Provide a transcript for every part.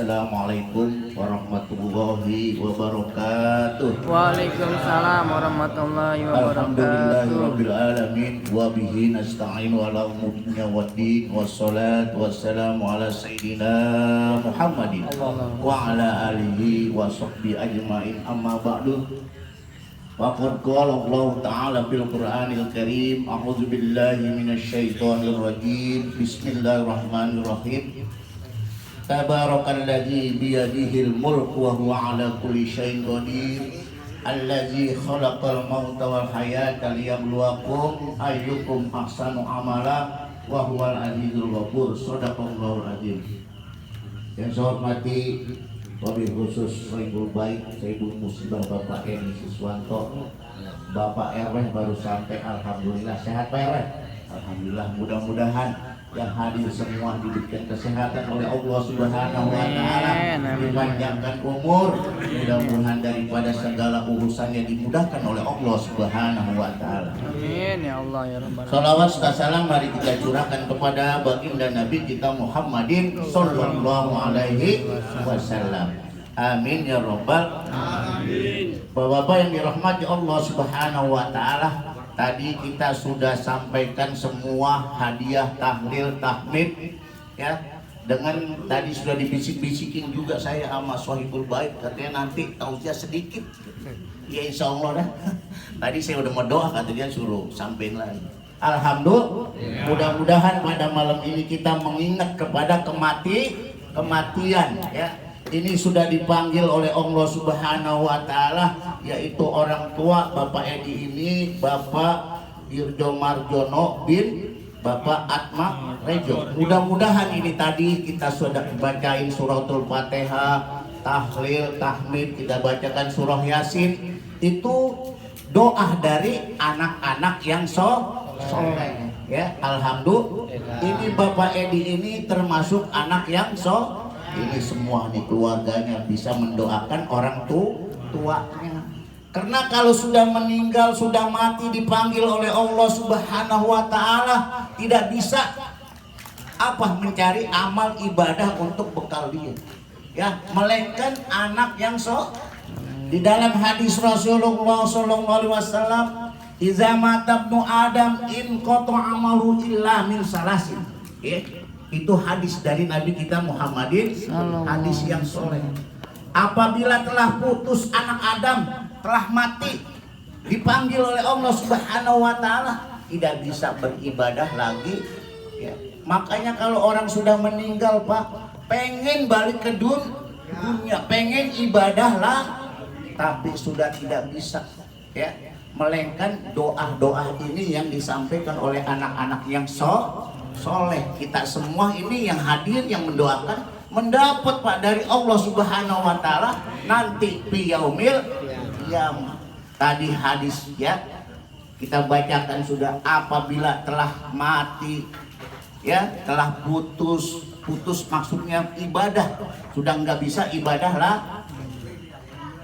Assalamualaikum warahmatullahi wabarakatuh. Waalaikumsalam warahmatullahi wabarakatuh. Alhamdulillahirabbil alamin wa bihi nasta'in ala umuri waddin wassalatu wassalamu ala sayyidina Muhammadin wa ala alihi wa sahbihi ajmain, amma ba'du. Faqad qala Allah ta'ala fil Qur'anil Karim, a'udzu billahi minasyaitonir rajim. Bismillahirrahmanirrahim. Tabarakalladzi biyadihil mulku wa huwa ala kulli syai'in qadir. Allazi khalaqal mauta wal hayata liyabluwakum ayyukum ahsanu amala wa huwal azizul ghafur. Shadaqallahul azim. Yang saya hormati wabil khusus Sohibul Bait, Sayyidul Musibah Bapak Eni Siswanto, Bapak RW baru sampai, alhamdulillah. Sehat Pak RW? Alhamdulillah. Mudah-mudahan yang hadir semua diberikan kesehatan oleh Allah Subhanahu wa Ta'ala, dipanjangkan umur, mudah-mudahan daripada segala urusannya dimudahkan oleh Allah Subhanahu wa Ta'ala. Amin ya Allah ya Rabbal alamin. Salawat serta salam mari kita curahkan kepada baginda Nabi kita Muhammadin sallallahu alaihi wasallam. Amin ya Rabbal alamin. Bapak-bapak yang dirahmati Allah Subhanahu wa Ta'ala, tadi kita sudah sampaikan semua hadiah tahlil tahmid ya, dengan tadi sudah dibisik-bisikin juga saya sama Sohibul Bait, katanya nanti tausiah sedikit ya, insya Allah dah. Tadi saya udah mau doa, katanya suruh sampein lagi. Alhamdulillah, mudah-mudahan pada malam ini kita mengingat kepada kematian ya. Ini sudah dipanggil oleh Allah Subhanahu wa Ta'ala, yaitu orang tua Bapak Edi ini, Bapak Irjo Marjono bin Bapak Atma Rejo. Mudah-mudahan ini tadi kita sudah bacain suratul Fatihah, tahlil, tahmid, kita bacakan surah Yasin. Itu doa dari anak-anak yang soleh ya. Alhamdulillah, ini Bapak Edi ini termasuk anak yang ini semua nih keluarganya bisa mendoakan orang tuanya. Karena kalau sudah meninggal, sudah mati, dipanggil oleh Allah Subhanahu wa Ta'ala, tidak bisa mencari amal ibadah untuk bekal dia ya, melainkan anak yang di dalam hadis Rasulullah sallallahu alaihi wasallam, "Idza mata ibnu Adam in qata amalu illa min salasin." Ya. Itu hadis dari Nabi kita Muhammadin, hadis yang soleh. Apabila telah putus anak Adam, telah mati, dipanggil oleh Allah Subhanahu wa Ta'ala, tidak bisa beribadah lagi ya. Makanya kalau orang sudah meninggal Pak, pengen balik ke dunia, pengen ibadah lah, tapi sudah tidak bisa ya, melainkan doa-doa ini yang disampaikan oleh anak-anak yang soleh. Kita semua ini yang hadir, yang mendoakan, mendapat Pak dari Allah Subhanahu wa Ta'ala nanti yaumil qiyamah. Tadi hadis ya kita bacakan sudah, apabila telah mati ya, telah putus maksudnya ibadah, sudah nggak bisa ibadah lah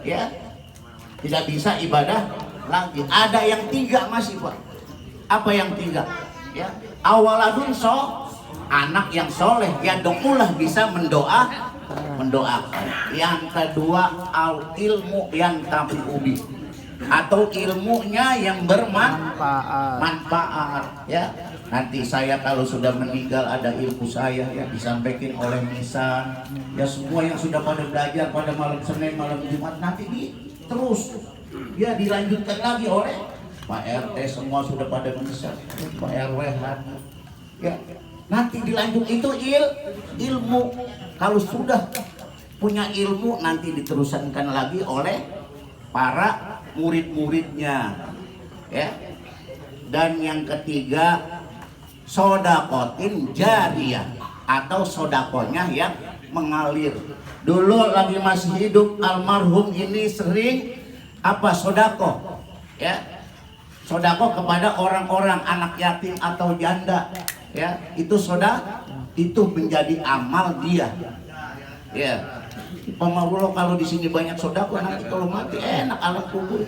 ya, tidak bisa ibadah lagi. Ada yang tiga masih Pak. Apa yang tiga ya? Awaladun anak yang soleh, ya dokulah bisa mendoakan. Yang kedua al ilmu yang tabi'ubi, atau ilmunya yang bermanfaat ya. Nanti saya kalau sudah meninggal ada ilmu saya ya, disampaikan oleh Misan ya, semua yang sudah pada belajar pada malam Senin, malam Jumat, nanti terus ya dilanjutkan lagi oleh Pak RT, semua sudah pada bisa, Pak RW ya. Nanti dilanjut itu ilmu. Kalau sudah punya ilmu, nanti diteruskan lagi oleh para murid-muridnya ya. Dan yang ketiga sodakotin jariyah, atau sodakonya yang mengalir. Dulu lagi masih hidup almarhum ini sering sodako ya, sodako kepada orang-orang anak yatim atau janda ya, itu itu menjadi amal dia ya. Pemawulo kalau di sini banyak sodako, nanti kalau mati enak alam kubur.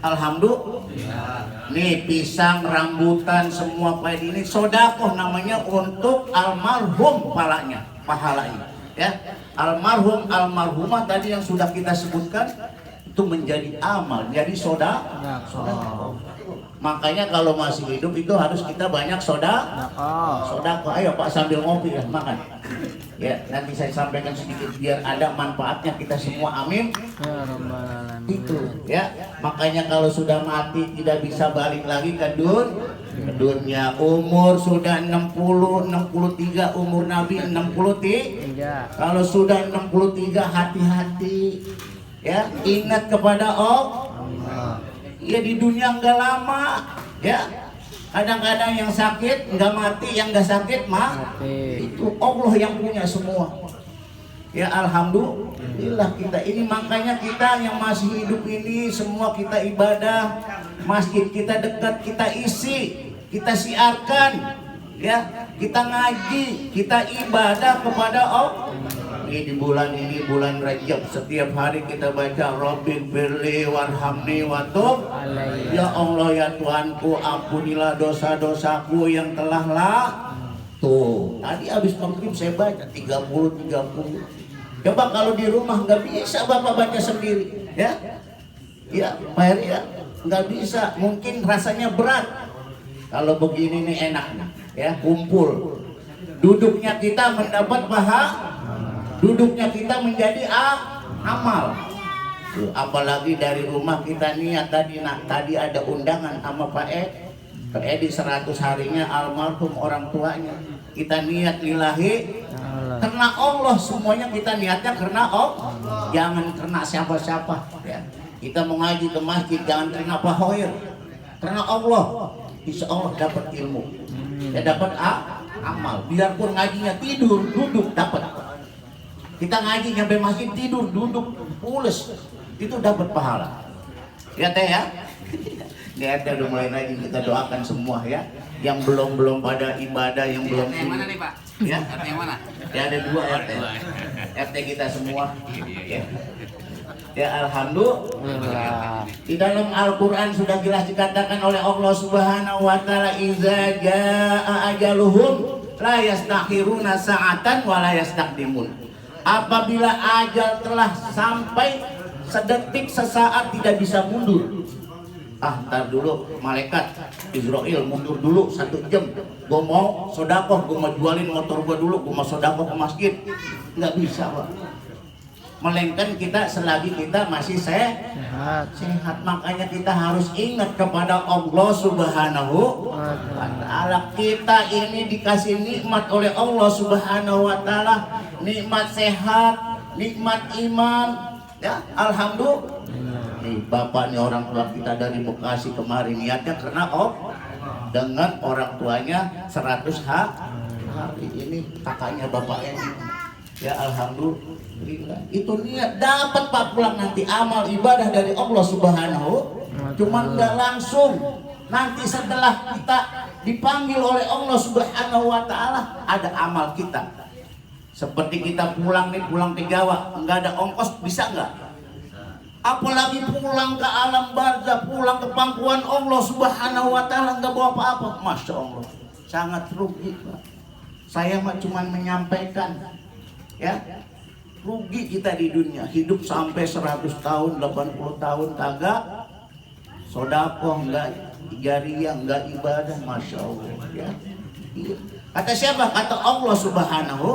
Alhamdulillah. Nih pisang, rambutan, semua pahit ini sodako namanya untuk almarhum pahalanya. ya. Almarhum almarhumah tadi yang sudah kita sebutkan itu menjadi amal, jadi sedekah. Makanya kalau masih hidup itu harus kita banyak sedekah. Ayo Pak sambil ngopi ya, makan. Ya, nanti saya sampaikan sedikit biar ada manfaatnya kita semua, amin. Ya Rabbal Alamin. Itu ya, makanya kalau sudah mati tidak bisa balik lagi ke dunia. Umur sudah 63, umur Nabi 63. Kalau sudah 63 hati-hati ya, ingat kepada Allah. Ya di dunia enggak lama ya. Kadang-kadang yang sakit nggak mati, yang nggak sakit itu Allah yang punya semua. Ya alhamdulillah kita ini, makanya kita yang masih hidup ini semua kita ibadah, masjid kita dekat, kita isi, kita siarkan, ya kita ngaji, kita ibadah kepada Allah. Di bulan ini, bulan Rajab, setiap hari kita baca Rabbighfirli warhamni watub. Ya Allah ya Tuhanku, ampunilah dosa-dosaku yang telah tuh. Tadi habis maghrib saya baca 30. Coba kalau di rumah nggak bisa Bapak baca sendiri, ya? Ya Pak Heri ya, nggak bisa. Mungkin rasanya berat. Kalau begini nih enak, ya kumpul. Duduknya kita mendapat pahala. Duduknya kita menjadi amal. Apalagi dari rumah kita niat tadi. Nah, tadi ada undangan sama Pak Edi 100 harinya almarhum orang tuanya. Kita niat lillahi karena Allah, semuanya kita niatnya karena Allah. Jangan karena siapa-siapa ya. Kita mau ngaji ke masjid jangan karena Pak Hoir. Karena Allah. Insya Allah dapat ilmu. Ya dapat amal. Biarpun ngajinya tidur, duduk dapat. Kita ngaji nyampe masjid tidur, duduk, pules, itu dapat pahala. Ya Teh ya. Ini RT udah mulai lagi, kita doakan semua ya. Yang belum pada ibadah, yang belum. RT yang mana nih Pak? Ya? RT yang mana? Ya ada 2 RT. RT kita semua. Ya. Ya alhamdulillah. Di dalam Al-Qur'an sudah jelas dikatakan oleh Allah Subhanahu wa taala, "Idza jaa ajaluhum la yastakhiruna sa'atan wa la yastaqdimun." Apabila ajal telah sampai, sedetik sesaat tidak bisa mundur. Ntar dulu malaikat Israel mundur dulu 1 jam. Gue mau sodakoh, gue mau jualin motor gue dulu, gue mau sodakoh ke masjid. Nggak bisa Pak. Melainkan kita selagi kita masih sehat. Makanya kita harus ingat kepada Allah Subhanahu wa taala. Kita ini dikasih nikmat oleh Allah Subhanahu wa taala, nikmat sehat, nikmat iman. Ya, alhamdulillah. Nih Bapak nih orang tua kita dari Bekasi kemarin niatnya karena dengan orang tuanya 100 hari ini kakaknya bapaknya. Ya alhamdulillah. Itu niat dapat Pak pulang nanti amal ibadah dari Allah Subhanahu. Cuman nggak langsung. Nanti setelah kita dipanggil oleh Allah Subhanahu wa taala ada amal kita. Seperti kita pulang nih, pulang ke Jawa, nggak ada ongkos, bisa nggak? Apalagi pulang ke alam barzah, pulang ke pangkuan Allah Subhanahu wa taala nggak bawa apa-apa. Masya Allah, sangat rugi Pak. Saya mah cuma menyampaikan. Ya, rugi kita di dunia, hidup sampai 100 tahun, 80 tahun kagak sodakoh, enggak jariyah, enggak ibadah, Masya Allah ya. Kata siapa? Kata Allah Subhanahu.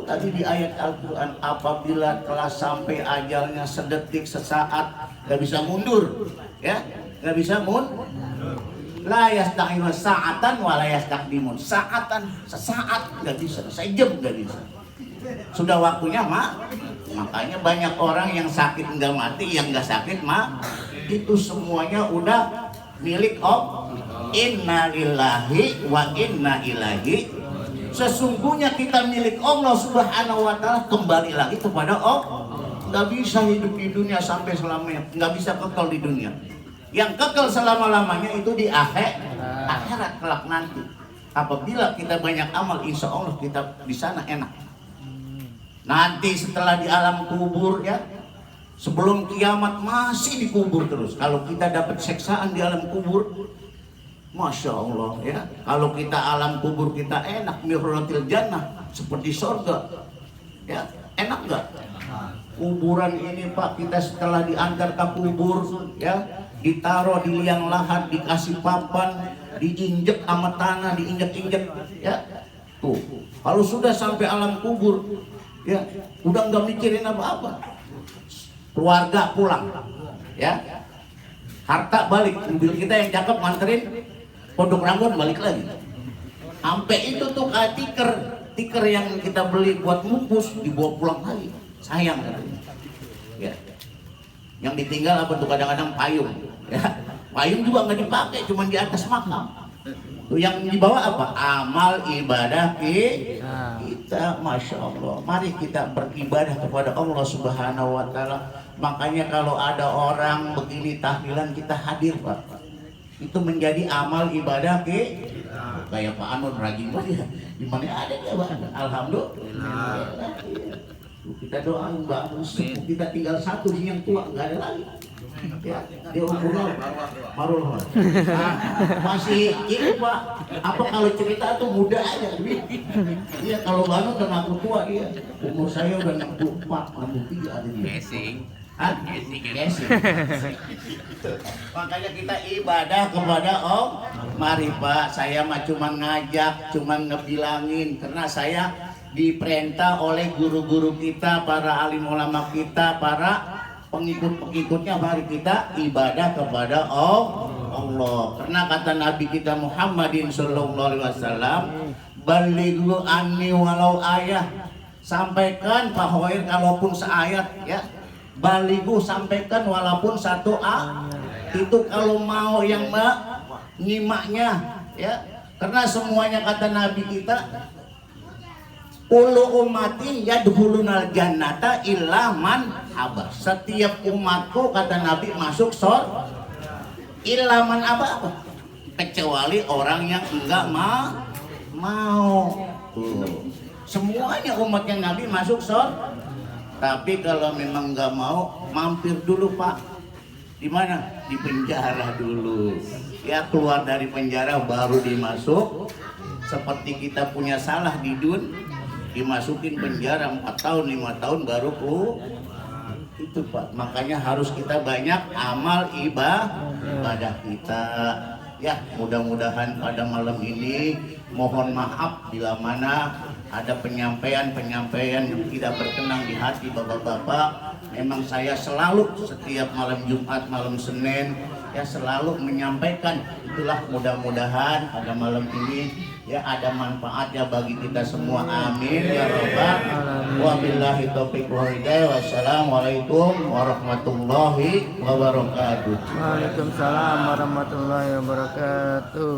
Tadi di ayat Al-Quran, apabila telah sampai ajalnya sedetik, sesaat, nggak bisa mundur ya, nggak bisa mundur. La yastaqimu sa'atan wa la yastaqdimun. Sa'atan, sesaat nggak bisa, sejam nggak bisa. Sudah waktunya makanya banyak orang yang sakit nggak mati, yang nggak sakit itu semuanya udah milik Allah. Inna lillahi wa inna ilaihi. Sesungguhnya kita milik Allah Subhanahu wa taala, kembali lagi kepada Allah. Nggak bisa hidup di dunia sampai selamanya, nggak bisa kekal di dunia. Yang kekal selama-lamanya itu di akhirat kelak nanti. Apabila kita banyak amal, insya Allah kita di sana enak. Nanti setelah di alam kubur ya, sebelum kiamat masih dikubur terus. Kalau kita dapat seksaan di alam kubur, Masya Allah ya. Kalau kita alam kubur kita enak, mirrotil jannah. seperti surga. Ya, enak nggak? Kuburan ini Pak, kita setelah diantar ke kubur, ya, ditaruh di liang lahat, dikasih papan, diinjek sama tanah, diinjek-injek, ya. Tuh, kalau sudah sampai alam kubur, ya, udah nggak mikirin apa-apa. Keluarga pulang, ya. Harta balik, mobil kita yang cakep nganterin, Pondok Ranggon balik lagi. Sampai itu tuh tiker yang kita beli buat bungkus dibawa pulang lagi. Sayang katanya. Ya. Yang ditinggal apa tuh kadang-kadang payung. Ya. Payung juga nggak dipakai, cuma di atas makam. Tuh yang dibawa apa? Amal ibadah kita, masya Allah. Mari kita beribadah kepada Allah Subhanahu Wa Taala. Makanya kalau ada orang begini tahlilan kita hadir Pak. Itu menjadi amal ibadah kayak Pak Anun rajin banget. Di mana ada dia Pak? Alhamdulillah. Kita doain Mbak, kita tinggal satu sih yang tua, nggak ada lagi. Ya, dia umurnya marul. Masih ini Pak. Apa kalau cerita tuh muda aja, iya kalau Banu udah ngaku tua dia. Umur saya udah 64, 63 ada dia. Guessing. Makanya kita ibadah kepada Allah. Mari Pak, saya mah cuma ngajak, cuma ngebilangin karena saya diperintah oleh guru-guru kita, para alim ulama kita, para pengikut-pengikutnya, mari kita ibadah kepada Allah. Karena kata Nabi kita Muhammadin sallallahu alaihi wasallam, balighu anni walau ayah. Sampaikan Pak Hoir kalaupun seayat, ya. Balighu sampaikan walaupun satu itu kalau mau yang nyimaknya, ya. Karena semuanya kata Nabi kita, ulu ummati yadkhulunal jannata illa man aba. Setiap umatku kata Nabi masuk surga illa man aba, kecuali orang yang enggak mau. Semuanya umatnya Nabi masuk surga. Tapi kalau memang enggak mau, mampir dulu Pak. Di mana? Di penjara dulu. Ya, keluar dari penjara baru dimasuk. Seperti kita punya salah di dimasukin penjara 4 tahun 5 tahun baru itu Pak. Makanya harus kita banyak amal ibadah kita. Ya, mudah-mudahan pada malam ini mohon maaf bila mana ada penyampaian yang tidak berkenan di hati Bapak-bapak. Memang saya selalu setiap malam Jumat, malam Senin, ya selalu menyampaikan. Itulah mudah-mudahan pada malam ini ya ada manfaatnya bagi kita semua. Amin ya rabbal alamin. Wabillahi taufiq wal hidayah. Wassalamualaikum warahmatullahi wabarakatuh. Waalaikumsalam warahmatullahi wabarakatuh.